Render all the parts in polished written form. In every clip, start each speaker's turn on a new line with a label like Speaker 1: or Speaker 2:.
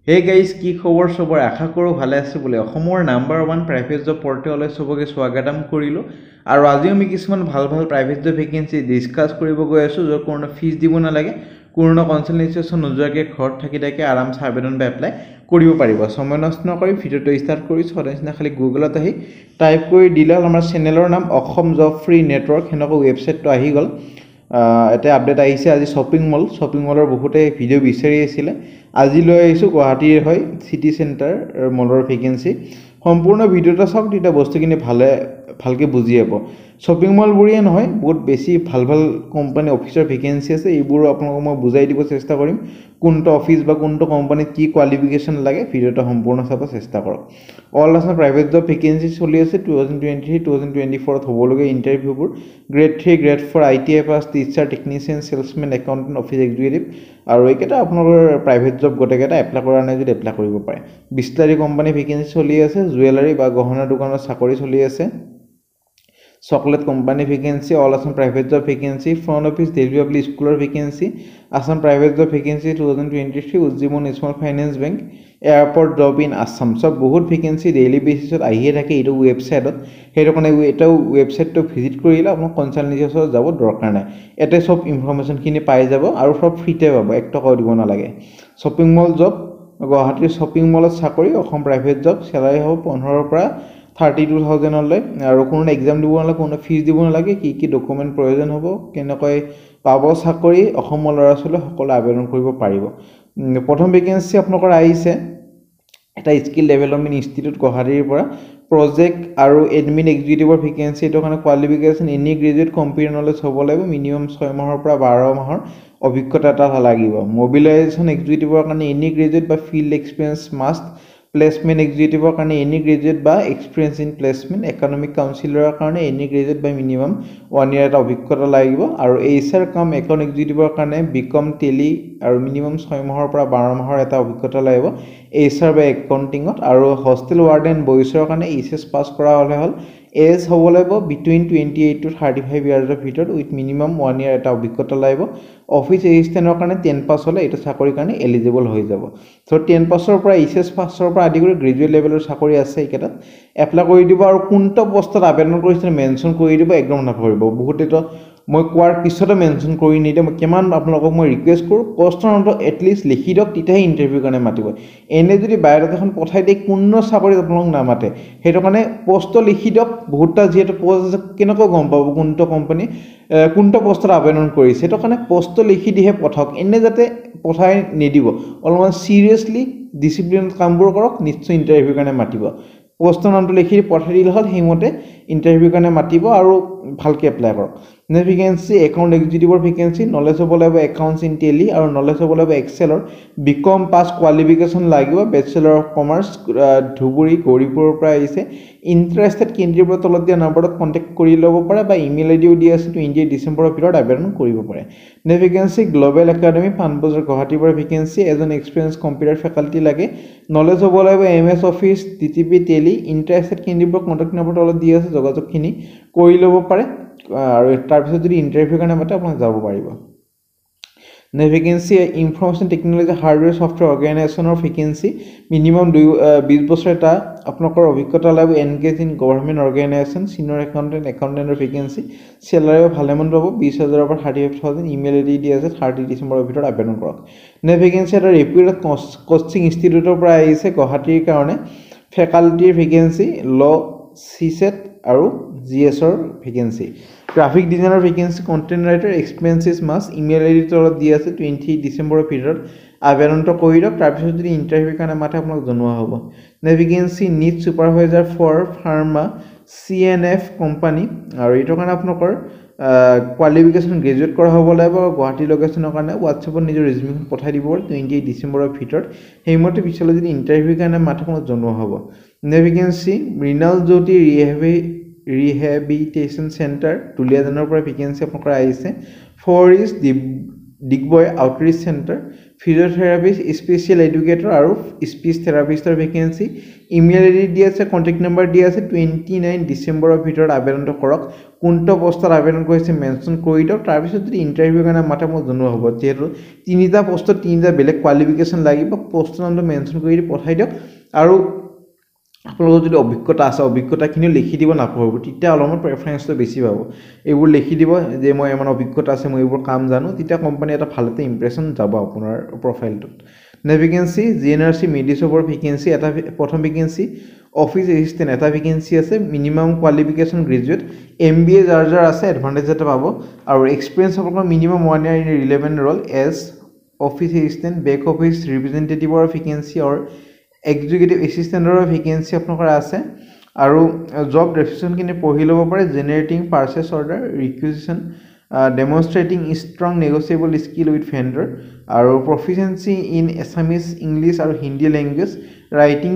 Speaker 1: hey guys কি খবৰ সবৰ আশা কৰোঁ ভালে আছে বুলি অসমৰ নাম্বাৰ 1 প্ৰাইভেট জব পৰ্টেললৈ সবকে স্বাগতম কৰিলো আৰু আজি আমি কিছুমান ভাল প্ৰাইভেট জব ভেকেন্সি ডিসকাস কৰিব গৈ আছো যৰ কোনো ফিজ দিব নালাগে কোনো কনসালটেন্সি নোযোৱাকৈ ঘৰত থাকি আৰামছে আবেদন বা এপ্লাই কৰিব পাৰিব সময় নষ্ট নকৰি ভিডিওটো ষ্টাৰ্ট কৰিছো সদায়না খালি গুগলত আহি টাইপ কৰি দিলে আমাৰ চেনেলৰ নাম অসম জব ফ্ৰী নেটৱৰ্ক হেনক ৱেবসাইটটো আহি গল এটা আপডেট আহিছে আজি শপিং মলৰ বহুতে ভিডিও বিচাৰি আছিল আজি লৈ আহিছো গুৱাহাটীৰ হয় সিটি সেন্টাৰ মলৰ ভেকেন্সি সম্পূৰ্ণ ভিডিওটা চাওক তিটা বস্তুখিনি ভালকে বুজি যাব শপিং মল বুলিয়ে নহয় বহুত বেছি ভাল কোম্পানী অফিচাৰ ভেকেন্সি আছে এইবোৰ আপোনাক মই বুজাই দিব চেষ্টা কৰিম কোনটো অফিস বা কোনটো কোম্পানীত কি কোৱালিফিকেশন লাগে ভিডিওটা সম্পূৰ্ণ চাব চেষ্টা কৰক all Assam private job vacancy চলি আছে 2023-2024 হবলগে ইন্টাৰভিউবোৰ grade 3 grade 4 ITI pass teacher technician salesman accountant office executive আৰু এইকেটা আপোনালোকৰ প্ৰাইভেট জব গটেকেটা এপ্লাই কৰা নাই যদি এপ্লাই কৰিব পাৰে বিস্তাৰি কোম্পানী ভেকেন্সি চলি আছে জুৱেলাৰী বা গহনা দোকানৰ চাকৰি চলি আছে chocolate company vacancy all Assam private job vacancy front office Delhi public স্কুলৰ vacancy Assam private job vacancy 2023 Ujjivan small finance bank airport job in Assam সব বহুত ভেকেন্সি ডেইলি বেসিছত আহিয়ে থাকে এই ওয়েবসাইটত হেটো কাৰণে এটা ওয়েবসাইটটো ভিজিট কৰিলে আপোনাক কনসালটেন্সি যাব দৰকাৰ নাই এতে সব ইনফৰমেশন খিনি পাই যাব আৰু সব ফ্ৰীতে পাব 1 টকাও দিব নালাগে শপিং মল জব গুৱাহাটীৰ শপিং মলত চাকৰি অসম প্ৰাইভেট জব স্যালাৰি হ'ব 15 পৰা 32,000 লৈ আৰু কোনো এক্সাম দিব নালাগে কোনো ফিজ দিব নালাগে কি ডকুমেন্ট প্ৰয়োজন হ'ব কেনেকৈ পাব চাকৰি অসমৰ লৰাছলে সকলো আবেদন কৰিব পাৰিব প্ৰথম ভেকেন্সি আপোনালোকৰ আহিছে এটা স্কিল ডেভেলপমেন্ট ইনষ্টিটিউট গুৱাহাটীৰ পৰা প্ৰজেক্ট আৰু এডমিন এক্সিকিউটিভৰ ভেকেন্সি এটো কাৰণে qualification any graduate computer knowledge হ'ব লাগিব মিনিমাম 6 মাহৰ পৰা 12 মাহৰ অভিজ্ঞতা এটা লাগিব মোবিলাইজেশন এক্সিকিউটিভৰ কাৰণে এনি গ্ৰেজুৱেট বা ফিল্ড এক্সপেৰিয়েন্স মাষ্ট প্লেসমেন্ট এক্সিকিউটিভৰ কাৰণে এনি গ্ৰেজুৱেট বা এক্সপেৰিয়েন্স ইন প্লেসমেন্ট ইকোনমিক কাউন্সিলৰৰ কাৰণে এনি গ্ৰেজুৱেট বা মিনিমাম 1 ইয়াৰ এটা অভিজ্ঞতা লাগিব আৰু এইচআৰ কাম একাউন্ট এক্সিকিউটিভৰ কাৰণে বিকম টেলি আৰু মিনিমাম 6 মাহৰ পৰা 12 মাহৰ এটা অভিজ্ঞতা লাগিব এইচআৰ বা একাউন্টিংত আৰু হোস্টেল ওয়াৰ্ডেন বয়ছৰ কাৰণে এইচএস পাস কৰা হলে হল এজ হ'ব লাগিব বিটুইন 28 to 35 ইয়াৰ্ছৰ ভিতৰত উইথ মিনিমাম 1 ইয়াৰ এটা অভিজ্ঞতা লাগিব অফিস এসিস্টেন্টৰ কাৰণে 10 পাস হলে এটা চাকৰি কাৰণে এলিজিবল হৈ যাব সো 10 পাসৰ পৰা এইচএস পাসৰ পৰা আদি কৰি গ্ৰেজুৱেট লেভেলৰ চাকৰি আছে একেটা এপ্লাই কৰি দিব আৰু কোনটো পোষ্টত আবেদন কৰিছে মেনশন কৰি দিব একদম নাভাবিব বহুতেটো মই কোৱাৰ পিছতে মেনশন কৰি নিদিম কিমান আপোনালোকক মই ৰিকুৱেষ্ট কৰো পোষ্টৰ নামটো এটলিষ্ট লিখি দিয়ক তিতাহে ইন্টাৰভিউ কাৰণে মাতিব এনে যদি বায়োডাটাখন পঠাই দিয়ে কোন চাকৰি আপোনালোক নামাতে হেটো কাৰণে পোষ্ট লিখি দিয়ক বহুতটা যেটো পোষ্ট কেনেকৈ গম পাব কোনটো কোম্পানী কোনটো পোষ্টত আবেদন কৰিছে হেটো কাৰণে পোষ্ট লিখি দিহে পঠাওক এনে যাতে পঠাই নিদিব অলমান সিৰিয়াসলি ডিসিপ্লিন কামবোৰ কৰক নিশ্চয় ইন্টাৰভিউ কাৰণে মাতিব পোষ্টৰ নামটো লিখি পঠাই দিলে হল হেমতে ইন্টাৰভিউ কাৰণে মাতিব আৰু ভালকে এপ্লাই কৰক ভেকেন্সি একাউন্ট এক্সিকিউটিভৰ ভেকেন্সি নলেজ হ'ব লাগিব একাউন্টস ইন টেলি আৰু নলেজ হ'ব লাগিব এক্সেলৰ বিকম পাস কোৱালিফিকেশন লাগিব বেচেলৰ অফ কমাৰ্চ ধুবুৰী গৌৰীপুৰৰ পৰা আহিছে ইন্টাৰেষ্টেড কেন্দ্ৰীয়ৰ তলত দিয়া নম্বৰত কন্টাক্ট কৰি ল'ব পাৰে বা ইমেইল আইডিও দিয়া আছে 28 ডিসেম্বৰৰ ভিতৰত আবেদন কৰিব পাৰে ভেকেন্সি গ্লোবেল একাডেমি পানবজাৰ গুৱাহাটীৰ পৰা ভেকেন্সি এজন এক্সপেৰিয়েন্স কম্পিউটাৰ ফেকাল্টি লাগে নলেজ হ'ব লাগিব MS office DTP Tally interested কেন্দ্ৰীয়ৰ কন্টাক্ট নম্বৰ তলত দিয়া আছে যোগাযোগখিনি কৰি ল'ব পাৰে আৰু তাৰ পিছত যদি ইন্টাৰভিউ কাৰণে মাতে আপোনাক যাব পাৰিব vacancy information technology hardware software অৰ্গেনাইজেচনৰ ভেকেন্সি মিনিমাম 20 বছৰ এটা আপোনালোকৰ অভিজ্ঞতা লাগিব engage in government organisation senior একাউন্টেন্টৰ ভেকেন্সি স্যালাৰি ভালেমান পাব 20000 পৰা 35000 ইমেইল আইডি দিয়া আছে 30 ডিসেম্বৰৰ ভিতৰত আবেদন কৰক ভেকেন্সি এটা ৰেপুটেড কোচিং ইনষ্টিটিউটৰ পৰা আহিছে গুৱাহাটীৰ কাৰণে ফেকাল্টিৰ ভেকেন্সি ল সিসেট আৰু জিএছৰ vacancy graphic designer vacancy content writer experience must email ID তলত দিয়া আছে 20 ডিসেম্বৰৰ ভিতৰত আবেদনটো কৰি দিয়ক তাৰ পিছত যদি ইন্টাৰভিউ কাৰণে মাতে আপোনাক জনোৱা হ'ব vacancy need supervisor for pharma CNF company আৰু এইটো কাৰণে আপোনাকৰ কোৱালিফিকেশন গ্ৰেজুৱেট কৰা হ'ব লাগিব গুৱাহাটী লোকেশনৰ কাৰণে WhatsAppত নিজৰ ৰিজিউমিখন পঠাই দিব 28 ডিসেম্বৰৰ ভিতৰত হেইমতে পিছলৈ যদি ইন্টাৰভিউ কাৰণে মাতে আপোনাক জনোৱা হ'ব vacancy Mrinal Jyoti rehabilitation centre দুলিয়াজানৰ পৰা ভেকেন্সি আপোনালোকৰ আহিছে for its Digboi outreach centre physiotherapist special educator আৰু স্পীচ থেৰাপিষ্টৰ ভেকেঞ্চি ইমেইল আইডি দিয়া আছে কণ্টেক্ট নম্বৰ দিয়া আছে 29 ডিচেম্বৰৰ ভিতৰত আবেদনটো কৰক কোনটো পোষ্টত আবেদন কৰিছে মেনশ্যন কৰি দিয়ক তাৰপিছত যদি ইণ্টাৰভিউৰ কাৰণে মাতে মই জনোৱা হ'ব যিহেতু তিনিটা পোষ্টত তিনিটা বেলেগ কোৱালিফিকেশ্যন লাগিব পোষ্টৰ নামটো মেনশ্যন কৰি দি পঠাই দিয়ক আৰু আপোনালোকৰ যদি অভিজ্ঞতা আছে অভিজ্ঞতাখিনিও লিখি দিব নাপাহৰিব তেতিয়া অলপমান প্ৰেফাৰেঞ্চটো বেছি পাব এইবোৰ লিখি দিব যে মই ইমান অভিজ্ঞতা আছে মই এইবোৰ কাম জানো তেতিয়া কোম্পানী এটা ভাল এটা ইমপ্ৰেশ্যন যাব আপোনাৰ প্ৰফাইলটোত ভেকেঞ্চি জিএনআৰচি মেডিচপৰ ভেকেঞ্চি এটা প্ৰথম ভেকেঞ্চি অফিচ এছিষ্টেণ্ট এটা ভেকেঞ্চি আছে মিনিমাম কোৱালিফিকেশ্যন গ্ৰেজুৱেট MBA যাৰ আছে এডভান্টেজ এটা পাব আৰু এক্সপিৰিয়েঞ্চ আপোনালোকৰ minimum 1 year in relevant role as office assistant back office ৰিপ্ৰেজেণ্টেটিভৰ ভেকেঞ্চি আৰু এক্সিকিউটিভ এছিষ্টেণ্টৰ ভেকেঞ্চি আপোনালোকৰ আছে আৰু জব ডেস্ক্ৰিপশ্যনখিনি পঢ়ি ল'ব পাৰে generating purchase order requisition demonstrating strong negotiable skill with vendor আৰু প্ৰফিচিয়েঞ্চি ইন এছামিজ ইংলিছ আৰু Hindi language writing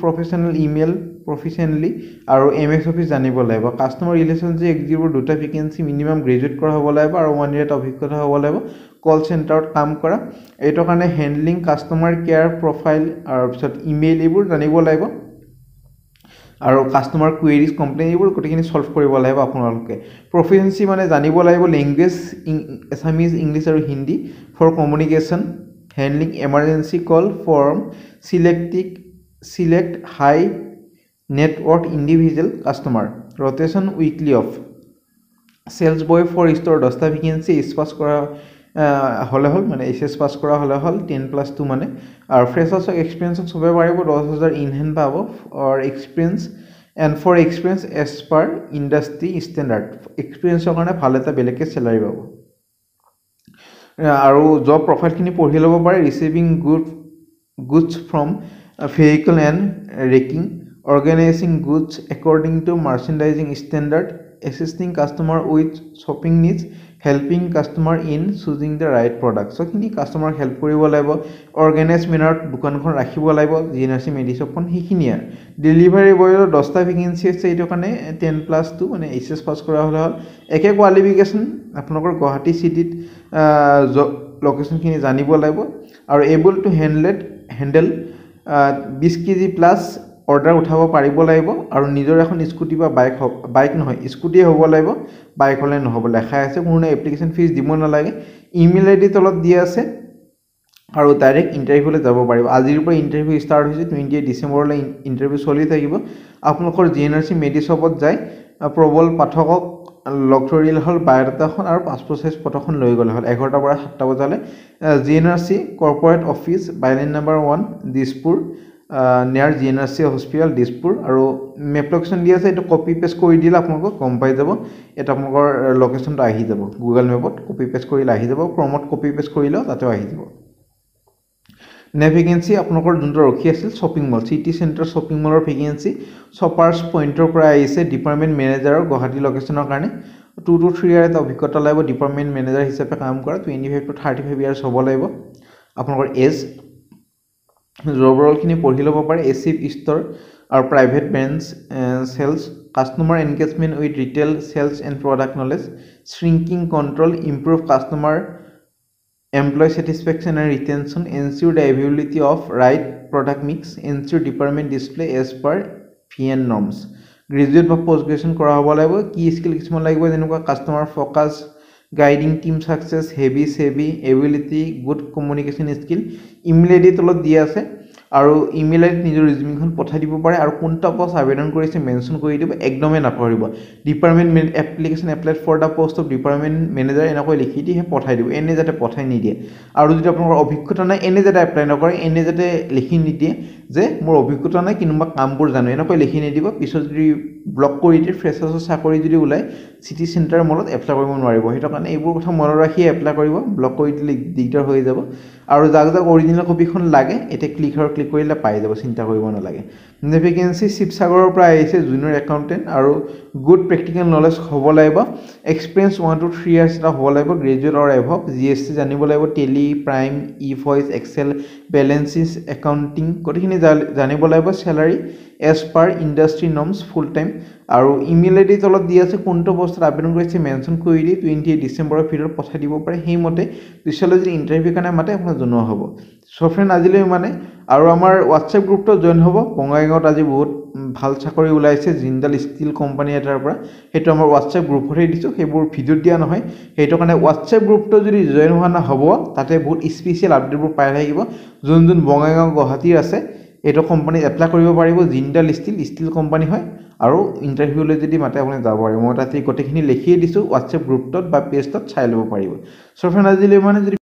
Speaker 1: professional email proficiently আৰু MS অফিচ জানিব লাগিব কাষ্টমাৰ ৰিলেশ্যনশ্বিপ এক্সিকিউটিভৰ দুটা ভেকেঞ্চি মিনিমাম গ্ৰেজুৱেট কৰা হ'ব লাগিব আৰু 1 year অভিজ্ঞতা হ'ব লাগিব কল চেণ্টাৰত কাম কৰা এইটোৰ কাৰণে হেণ্ডলিং কাষ্টমাৰ কেয়াৰ প্ৰফাইল আৰু পিছত ইমেইল এইবোৰ জানিব লাগিব আৰু কাষ্টমাৰ কুৱেৰিজ কমপ্লেইন এইবোৰ গোটেইখিনি সলভ কৰিব লাগিব আপোনালোকে প্ৰফিচিয়েঞ্চি মানে জানিব লাগিব লেংগুৱেজ এছামিজ ইংলিছ আৰু Hindi for communication handling emergency call form select high network individual customer rotation weekly off sales boy for store 10টা ভেকেঞ্চি পাছ কৰা হলে হল মানে HS পাছ কৰা হলে হল 10+2 মানে আৰু ফ্ৰেছাৰ্ছক এক্সপিৰিয়েঞ্চত সবে পাৰিব 10,000 ইন হেণ্ড পাব or experience and for experience as per industry standard এক্সপিৰিয়েঞ্চৰ কাৰণে ভাল এটা বেলেগকৈ চেলাৰী পাব আৰু জব প্ৰফাইলখিনি পঢ়ি ল'ব পাৰে receiving goods from vehicle and racking organizing goods according to merchandising standard assisting customer with shopping needs helping customer in choosing the right product so kini customer help koribo laibo organize manner dukankhon rakhibo laibo GNRC medicine hikini ar delivery boy 10 ta vacancy ase eto kane 10+2 mane HS pass kora hole hol eke qualification apnokor Guwahati city location kini janibo laibo aru able to handle 20 kg plus order উঠাব পাৰিব লাগিব আৰু নিজৰ এখন scooty বা bike নহয় scooty হ'ব লাগিব বাইক হলে নহব লেখা আছে কোনো এপ্লিকেশন ফিজ দিব নালাগে ইমেইল আইডি তলত দিয়া আছে আৰু ডাইৰেক্ট ইন্টাৰভিউলৈ যাব পাৰিব আজিৰ পৰা ইন্টাৰভিউ ষ্টাৰ্ট হৈছে 28 ডিসেম্বৰলৈ ইন্টাৰভিউ চলি থাকিব আপোনালোকৰ GNRC মেডিচপত যায় প্ৰবল পাঠকক লগ ধৰিল হল বায়'ডাটাখন আৰু পাছপোৰ্ট সাইজ ফটোখন লৈ গলে হল 11টা পৰা 7টা বজালে GNRC corporate office bylane number 1 Dispur near GNRC hospital Dispur আৰু মেপ লোকেশন দিয়া আছে এটো কপি পেস্ট কৰি দিলে আপোনালোক গম পাই যাব এটা আপোনালোকৰ লোকেশনটো আহি যাব গুগল মেপত কপি পেস্ট কৰিলে আহি যাব ক্ৰমত কপি পেস্ট কৰিলে তাতে আহি যাব নেভিগেন্সি আপোনালোকৰ যোনটো ৰখি আছিল শ্বপিং মল সিটি সেন্টাৰ শ্বপিং মলৰ ভেকেন্সি শপাৰ্স পইণ্টৰ পৰা আহিছে ডিপাৰ্টমেন্ট মেনেজাৰৰ গুৱাহাটী লোকেশনৰ কাৰণে 2 to 3 ইয়াৰ এটা অভিজ্ঞতা লাগিব ডিপাৰ্টমেন্ট মেনেজাৰ হিচাপে কাম কৰা 25 to 35 ইয়াৰ্স হ'ব লাগিব আপোনালোকৰ এজ জবৰলখিনি পঢ়ি ল'ব পাৰে এচিভ ষ্টৰ আৰু private branch sales customer engagement with retail sales and product knowledge shrinking control improve customer employee satisfaction and retention ensure the availability of right product mix ensure department display as per VN norms graduate বা post graduation কৰা হ'ব লাগিব কি skill কিছুমান লাগিব যেনেকুৱা customer focus guiding team success heavy savvy ability good communication skill email id তলত দিয়া আছে আৰু ইমেইল আইডি নিজৰ ৰিজিউমিখন পঠাই দিব পাৰে আৰু কোনটা পোষ্ট আবেদন কৰিছে মেনশন কৰি দিব একদমে নাপাহৰিব department application applied for the post of department manager এনেকৈ লিখি দি হে পঠাই দিব এনে যাতে পঠাই নিদিয়ে আৰু যদি আপোনালোকৰ অভিজ্ঞতা নাই এনে যাতে এপ্লাই নকৰে এনে যাতে লিখি নিদিয়ে যে মোৰ অভিজ্ঞতা নাই কিনুবা কামবোৰ জানো এনেকৈ লিখি নিদিব পিছত যদি ব্লক কৰি দিয়ে ফ্ৰেছাৰ্ছৰ চাকৰি যদি ওলাই সিটি সেন্টাৰ মলত এপ্লাই কৰিব নোৱাৰিব হেতু কাৰণে এইবোৰ কথা মনত ৰাখি এপ্লাই কৰিব ব্লক কৰি দিলে দিগদাৰ হৈ যাব আৰু যাক অৰিজিনাল কপিখন লাগে এতে ক্লিক কৰিলে পাই যাব চিন্তা কৰিব নালাগে ভেকেন্সি শিৱসাগৰৰ পৰা আহিছে জুনিয়ৰ একাউন্টেন্ট আৰু গুড প্ৰেক্টিকেল নলেজ হ'ব লাগিব এক্সপেৰিয়েন্স 1 to 3 ইয়াৰ্স এটা হ'ব লাগিব গ্ৰেজুৱেট অৰ এভব GST জানিব লাগিব টেলি প্ৰাইম ই-ভইচ এক্সেল বেলেন্স শিট একাউন্টিং কতখিনি জানিব লাগিব salary as per industry norms full time আৰু ইমেইল আইডি তলত দি আছে কোনটো পোষ্টত আবেদন কৰিছে মেনশ্যন কৰি দি 28 ডিচেম্বৰৰ ভিতৰত পঠাই দিব পাৰে সেইমতে পিছলৈ যদি ইণ্টাৰভিউ কাৰণে মাতে আপোনাক জনোৱা হ'ব চ' ফ্ৰেণ্ড আজিলৈ মানে আৰু আমাৰ হোৱাটছএপ গ্ৰুপটো জইন হ'ব বঙাইগাঁৱত আজি বহুত ভাল চাকৰি ওলাইছে জিন্দাল ষ্টীল কোম্পানী এটাৰ পৰা সেইটো আমাৰ হোৱাটছএপ গ্ৰুপতহে দিছোঁ সেইবোৰ ভিডিঅ'ত দিয়া নহয় সেইটো কাৰণে হোৱাটছএপ গ্ৰুপটো যদি জইন হোৱা নহ'ব তাতে বহুত স্পেচিয়েল আপডেটবোৰ পাই থাকিব যোন বঙাইগাঁও গুৱাহাটীৰ আছে এইটো কোম্পানীত এপ্লাই কৰিব পাৰিব জিন্দাল ষ্টীল কোম্পানী হয় আৰু ইণ্টাৰভিউলৈ যদি মাতে আপুনি যাব পাৰিব মই তাতে গোটেইখিনি লিখিয়ে দিছোঁ হোৱাটছএপ গ্ৰুপটোত বা পেজটোত চাই ল'ব পাৰিব চ' ফ্ৰেণ্ড আজিলৈ মানে যদি